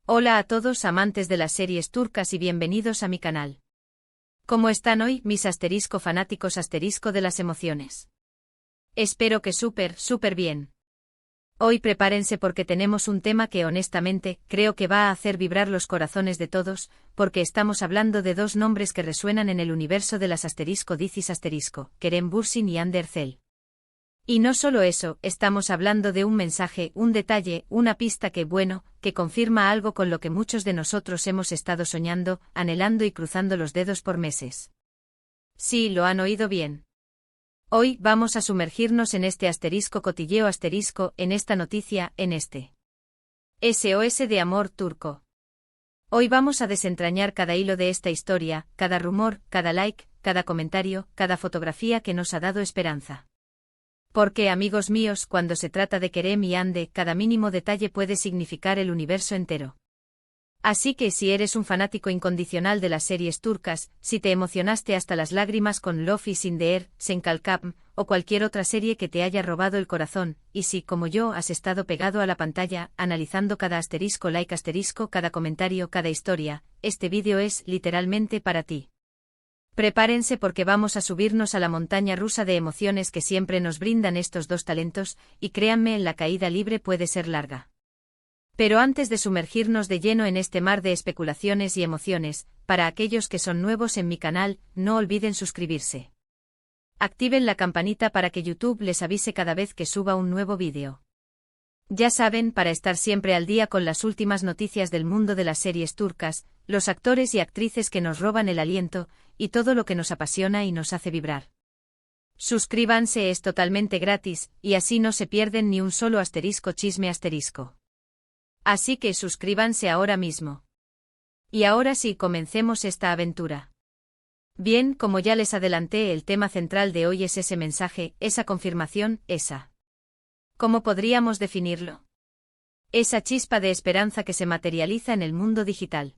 Hola a todos amantes de las series turcas y bienvenidos a mi canal. ¿Cómo están hoy, mis fanáticos de las emociones? Espero que súper bien. Hoy prepárense porque tenemos un tema que honestamente creo que va a hacer vibrar los corazones de todos, porque estamos hablando de dos nombres que resuenan en el universo de las dicis Kerem Bürsin y Hande Erçel. Y no solo eso, estamos hablando de un mensaje, un detalle, una pista que confirma algo con lo que muchos de nosotros hemos estado soñando, anhelando y cruzando los dedos por meses. Sí, lo han oído bien. Hoy vamos a sumergirnos en este cotilleo en esta noticia, en este SOS de amor turco. Hoy vamos a desentrañar cada hilo de esta historia, cada rumor, cada like, cada comentario, cada fotografía que nos ha dado esperanza. Porque, amigos míos, cuando se trata de Kerem y Hande, cada mínimo detalle puede significar el universo entero. Así que si eres un fanático incondicional de las series turcas, si te emocionaste hasta las lágrimas con Love is in the Air, Senkalkam, o cualquier otra serie que te haya robado el corazón, y si, como yo, has estado pegado a la pantalla, analizando cada like cada comentario, cada historia, este vídeo es, literalmente, para ti. Prepárense porque vamos a subirnos a la montaña rusa de emociones que siempre nos brindan estos dos talentos, y créanme, la caída libre puede ser larga. Pero antes de sumergirnos de lleno en este mar de especulaciones y emociones, para aquellos que son nuevos en mi canal, no olviden suscribirse. Activen la campanita para que YouTube les avise cada vez que suba un nuevo vídeo. Ya saben, para estar siempre al día con las últimas noticias del mundo de las series turcas, los actores y actrices que nos roban el aliento, y todo lo que nos apasiona y nos hace vibrar. Suscríbanse, es totalmente gratis, y así no se pierden ni un solo chisme. Así que suscríbanse ahora mismo. Y ahora sí, comencemos esta aventura. Bien, como ya les adelanté, el tema central de hoy es ese mensaje, esa confirmación, ¿cómo podríamos definirlo? Esa chispa de esperanza que se materializa en el mundo digital.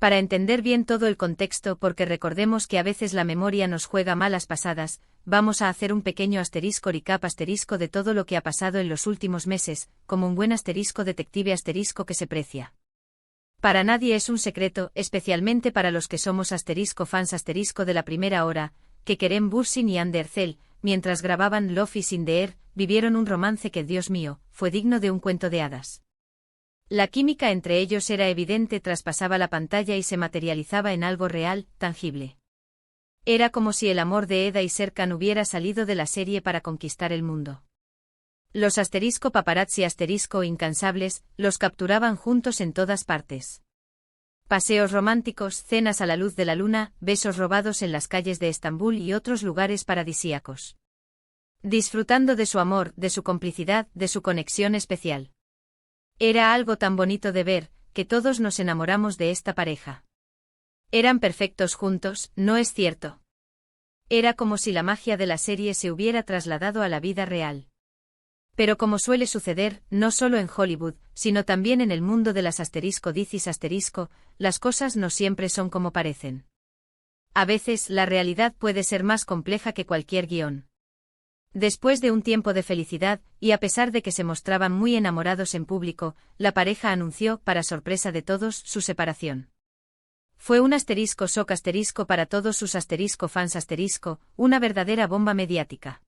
Para entender bien todo el contexto, porque recordemos que a veces la memoria nos juega malas pasadas, vamos a hacer un pequeño recap de todo lo que ha pasado en los últimos meses, como un buen detective que se precia. Para nadie es un secreto, especialmente para los que somos fans de la primera hora, que Kerem Bürsin y Hande Erçel, mientras grababan Love is in the Air, vivieron un romance que, Dios mío, fue digno de un cuento de hadas. La química entre ellos era evidente, traspasaba la pantalla y se materializaba en algo real, tangible. Era como si el amor de Eda y Serkan hubiera salido de la serie para conquistar el mundo. Los paparazzi incansables, los capturaban juntos en todas partes. Paseos románticos, cenas a la luz de la luna, besos robados en las calles de Estambul y otros lugares paradisíacos. Disfrutando de su amor, de su complicidad, de su conexión especial. Era algo tan bonito de ver, que todos nos enamoramos de esta pareja. Eran perfectos juntos, ¿no es cierto? Era como si la magia de la serie se hubiera trasladado a la vida real. Pero como suele suceder, no solo en Hollywood, sino también en el mundo de las dicis las cosas no siempre son como parecen. A veces la realidad puede ser más compleja que cualquier guión. Después de un tiempo de felicidad, y a pesar de que se mostraban muy enamorados en público, la pareja anunció, para sorpresa de todos, su separación. Fue un shock para todos sus fans una verdadera bomba mediática.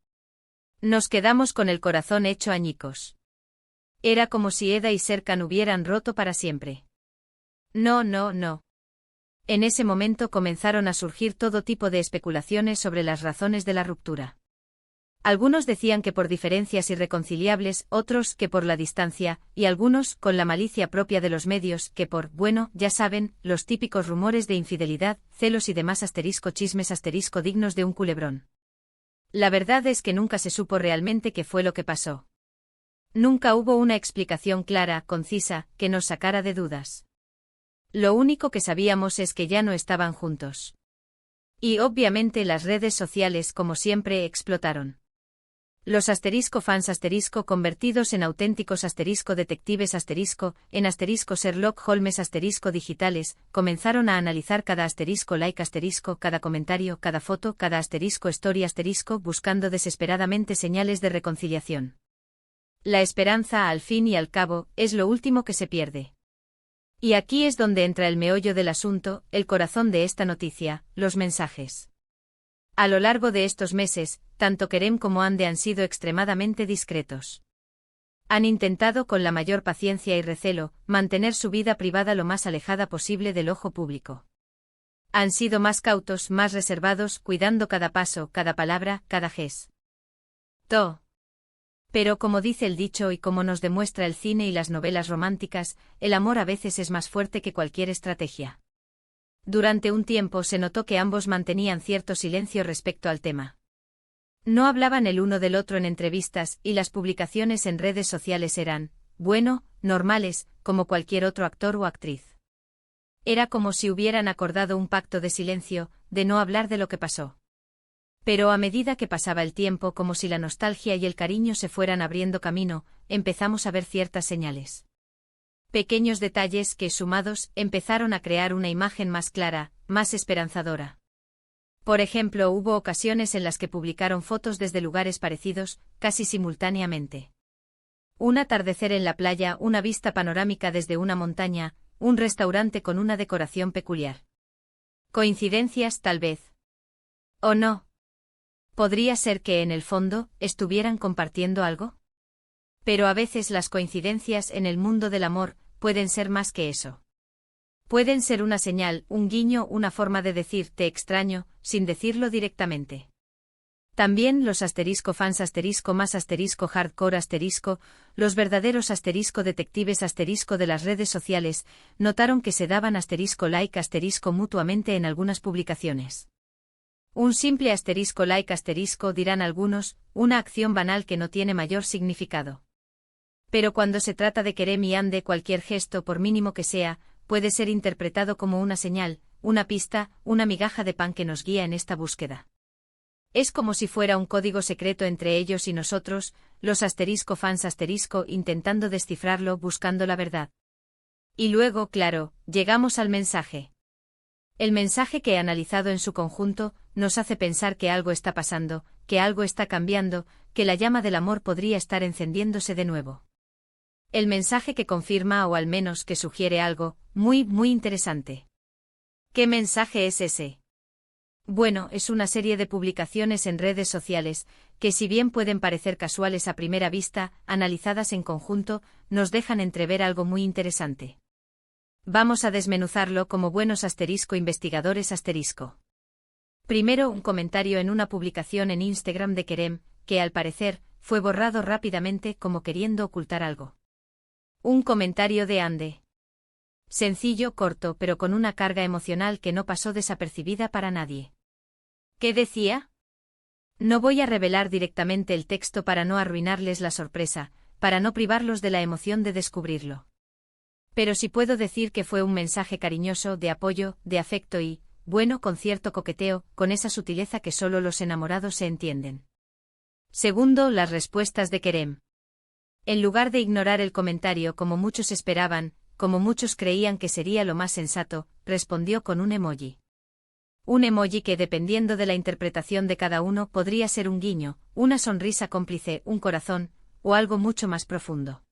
Nos quedamos con el corazón hecho añicos. Era como si Eda y Serkan hubieran roto para siempre. No. En ese momento comenzaron a surgir todo tipo de especulaciones sobre las razones de la ruptura. Algunos decían que por diferencias irreconciliables, otros que por la distancia, y algunos, con la malicia propia de los medios, que ya saben, los típicos rumores de infidelidad, celos y demás chismes dignos de un culebrón. La verdad es que nunca se supo realmente qué fue lo que pasó. Nunca hubo una explicación clara, concisa, que nos sacara de dudas. Lo único que sabíamos es que ya no estaban juntos. Y obviamente las redes sociales, como siempre, explotaron. Los fans convertidos en auténticos detectives en Sherlock Holmes digitales, comenzaron a analizar cada like cada comentario, cada foto, cada story buscando desesperadamente señales de reconciliación. La esperanza, al fin y al cabo, es lo último que se pierde. Y aquí es donde entra el meollo del asunto, el corazón de esta noticia, los mensajes. A lo largo de estos meses, tanto Kerem como Hande han sido extremadamente discretos. Han intentado con la mayor paciencia y recelo, mantener su vida privada lo más alejada posible del ojo público. Han sido más cautos, más reservados, cuidando cada paso, cada palabra, cada gesto. Pero como dice el dicho y como nos demuestra el cine y las novelas románticas, el amor a veces es más fuerte que cualquier estrategia. Durante un tiempo se notó que ambos mantenían cierto silencio respecto al tema. No hablaban el uno del otro en entrevistas y las publicaciones en redes sociales eran, bueno, normales, como cualquier otro actor o actriz. Era como si hubieran acordado un pacto de silencio, de no hablar de lo que pasó. Pero a medida que pasaba el tiempo, como si la nostalgia y el cariño se fueran abriendo camino, empezamos a ver ciertas señales. Pequeños detalles que, sumados, empezaron a crear una imagen más clara, más esperanzadora. Por ejemplo, hubo ocasiones en las que publicaron fotos desde lugares parecidos, casi simultáneamente. Un atardecer en la playa, una vista panorámica desde una montaña, un restaurante con una decoración peculiar. ¿Coincidencias, tal vez? ¿O no? ¿Podría ser que en el fondo estuvieran compartiendo algo? Pero a veces las coincidencias en el mundo del amor pueden ser más que eso. Pueden ser una señal, un guiño, una forma de decir te extraño, sin decirlo directamente. También los fans más hardcore los verdaderos detectives de las redes sociales, notaron que se daban like mutuamente en algunas publicaciones. Un simple like dirán algunos, una acción banal que no tiene mayor significado. Pero cuando se trata de Kerem y Hande, cualquier gesto, por mínimo que sea, puede ser interpretado como una señal, una pista, una migaja de pan que nos guía en esta búsqueda. Es como si fuera un código secreto entre ellos y nosotros, los fans intentando descifrarlo, buscando la verdad. Y luego, claro, llegamos al mensaje. El mensaje que, analizado en su conjunto, nos hace pensar que algo está pasando, que algo está cambiando, que la llama del amor podría estar encendiéndose de nuevo. El mensaje que confirma o al menos que sugiere algo muy, muy interesante. ¿Qué mensaje es ese? Bueno, es una serie de publicaciones en redes sociales, que si bien pueden parecer casuales a primera vista, analizadas en conjunto, nos dejan entrever algo muy interesante. Vamos a desmenuzarlo como buenos investigadores . Primero, un comentario en una publicación en Instagram de Kerem, que al parecer, fue borrado rápidamente como queriendo ocultar algo. Un comentario de Hande. Sencillo, corto, pero con una carga emocional que no pasó desapercibida para nadie. ¿Qué decía? No voy a revelar directamente el texto para no arruinarles la sorpresa, para no privarlos de la emoción de descubrirlo. Pero sí puedo decir que fue un mensaje cariñoso, de apoyo, de afecto y, bueno, con cierto coqueteo, con esa sutileza que solo los enamorados se entienden. Segundo, las respuestas de Kerem. En lugar de ignorar el comentario como muchos esperaban, como muchos creían que sería lo más sensato, respondió con un emoji. Un emoji que, dependiendo de la interpretación de cada uno, podría ser un guiño, una sonrisa cómplice, un corazón, o algo mucho más profundo.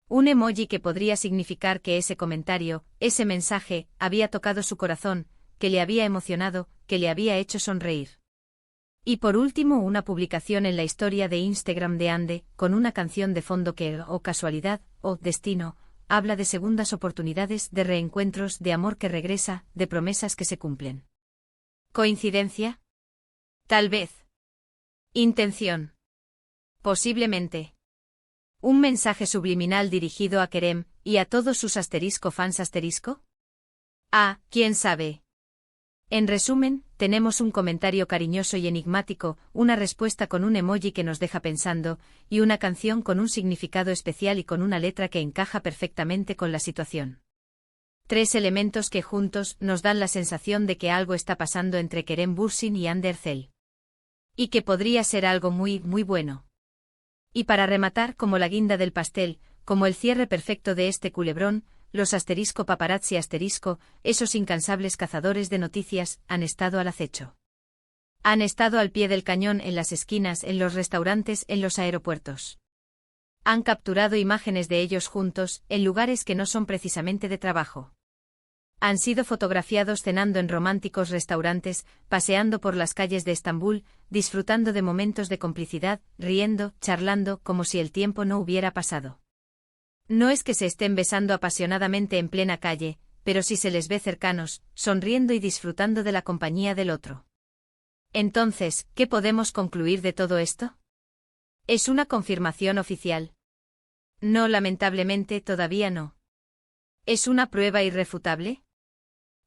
Un emoji que podría significar que ese comentario, ese mensaje, había tocado su corazón, que le había emocionado, que le había hecho sonreír. Y por último, una publicación en la historia de Instagram de Hande, con una canción de fondo que, o casualidad, o destino, habla de segundas oportunidades, de reencuentros, de amor que regresa, de promesas que se cumplen. ¿Coincidencia? Tal vez. ¿Intención? Posiblemente. ¿Un mensaje subliminal dirigido a Kerem y a todos sus fans ? Ah, quién sabe. En resumen, tenemos un comentario cariñoso y enigmático, una respuesta con un emoji que nos deja pensando, y una canción con un significado especial y con una letra que encaja perfectamente con la situación. Tres elementos que juntos nos dan la sensación de que algo está pasando entre Kerem Bürsin y Hande Erçel. Y que podría ser algo muy, muy bueno. Y para rematar, como la guinda del pastel, como el cierre perfecto de este culebrón, los paparazzi esos incansables cazadores de noticias, han estado al acecho. Han estado al pie del cañón, en las esquinas, en los restaurantes, en los aeropuertos. Han capturado imágenes de ellos juntos, en lugares que no son precisamente de trabajo. Han sido fotografiados cenando en románticos restaurantes, paseando por las calles de Estambul, disfrutando de momentos de complicidad, riendo, charlando, como si el tiempo no hubiera pasado. No es que se estén besando apasionadamente en plena calle, pero sí se les ve cercanos, sonriendo y disfrutando de la compañía del otro. Entonces, ¿qué podemos concluir de todo esto? ¿Es una confirmación oficial? No, lamentablemente todavía no. ¿Es una prueba irrefutable?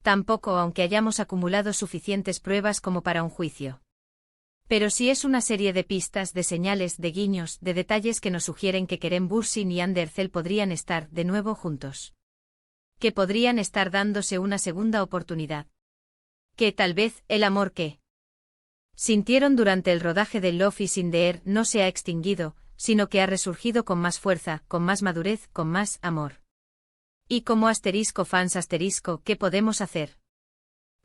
Tampoco, aunque hayamos acumulado suficientes pruebas como para un juicio. Pero sí es una serie de pistas, de señales, de guiños, de detalles que nos sugieren que Kerem Bürsin y Hande Erçel podrían estar de nuevo juntos. Que podrían estar dándose una segunda oportunidad. Que tal vez el amor que sintieron durante el rodaje de Love is in the Air no se ha extinguido, sino que ha resurgido con más fuerza, con más madurez, con más amor. Y como fans, ¿qué podemos hacer?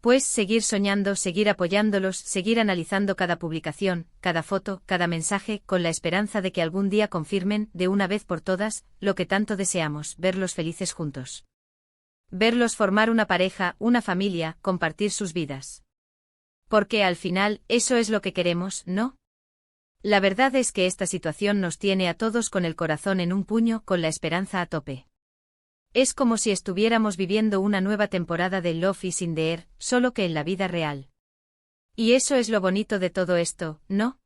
Pues seguir soñando, seguir apoyándolos, seguir analizando cada publicación, cada foto, cada mensaje, con la esperanza de que algún día confirmen, de una vez por todas, lo que tanto deseamos, verlos felices juntos. Verlos formar una pareja, una familia, compartir sus vidas. Porque al final, eso es lo que queremos, ¿no? La verdad es que esta situación nos tiene a todos con el corazón en un puño, con la esperanza a tope. Es como si estuviéramos viviendo una nueva temporada de Love is in the Air, solo que en la vida real. Y eso es lo bonito de todo esto, ¿no?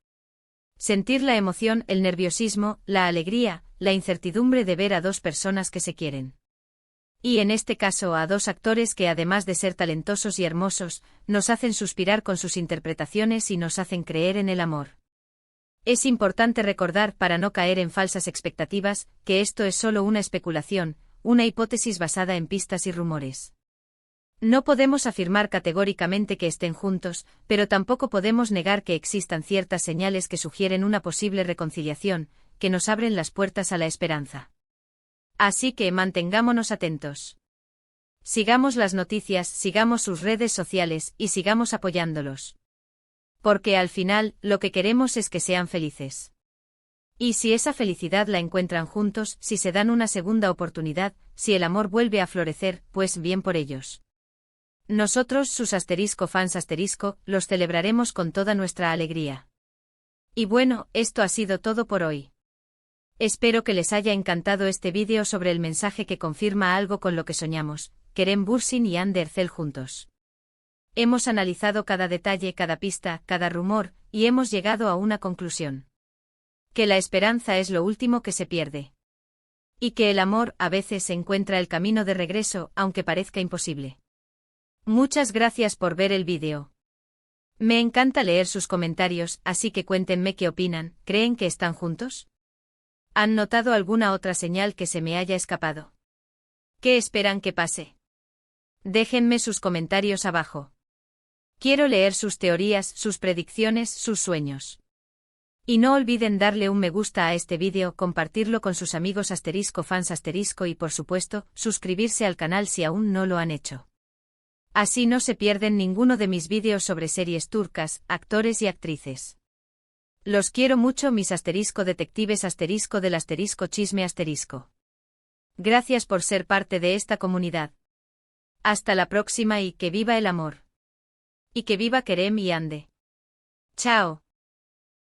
Sentir la emoción, el nerviosismo, la alegría, la incertidumbre de ver a dos personas que se quieren. Y en este caso a dos actores que además de ser talentosos y hermosos, nos hacen suspirar con sus interpretaciones y nos hacen creer en el amor. Es importante recordar, para no caer en falsas expectativas, que esto es solo una especulación, una hipótesis basada en pistas y rumores. No podemos afirmar categóricamente que estén juntos, pero tampoco podemos negar que existan ciertas señales que sugieren una posible reconciliación, que nos abren las puertas a la esperanza. Así que mantengámonos atentos. Sigamos las noticias, sigamos sus redes sociales y sigamos apoyándolos. Porque al final, lo que queremos es que sean felices. Y si esa felicidad la encuentran juntos, si se dan una segunda oportunidad, si el amor vuelve a florecer, pues bien por ellos. Nosotros, sus fans, los celebraremos con toda nuestra alegría. Y bueno, esto ha sido todo por hoy. Espero que les haya encantado este vídeo sobre el mensaje que confirma algo con lo que soñamos, Kerem Bürsin y Hande Erçel juntos. Hemos analizado cada detalle, cada pista, cada rumor, y hemos llegado a una conclusión. Que la esperanza es lo último que se pierde. Y que el amor a veces encuentra el camino de regreso, aunque parezca imposible. Muchas gracias por ver el vídeo. Me encanta leer sus comentarios, así que cuéntenme qué opinan. ¿Creen que están juntos? ¿Han notado alguna otra señal que se me haya escapado? ¿Qué esperan que pase? Déjenme sus comentarios abajo. Quiero leer sus teorías, sus predicciones, sus sueños. Y no olviden darle un me gusta a este vídeo, compartirlo con sus amigos fans y por supuesto, suscribirse al canal si aún no lo han hecho. Así no se pierden ninguno de mis vídeos sobre series turcas, actores y actrices. Los quiero mucho, mis detectives del chisme . Gracias por ser parte de esta comunidad. Hasta la próxima y que viva el amor. Y que viva Kerem y Hande. Chao.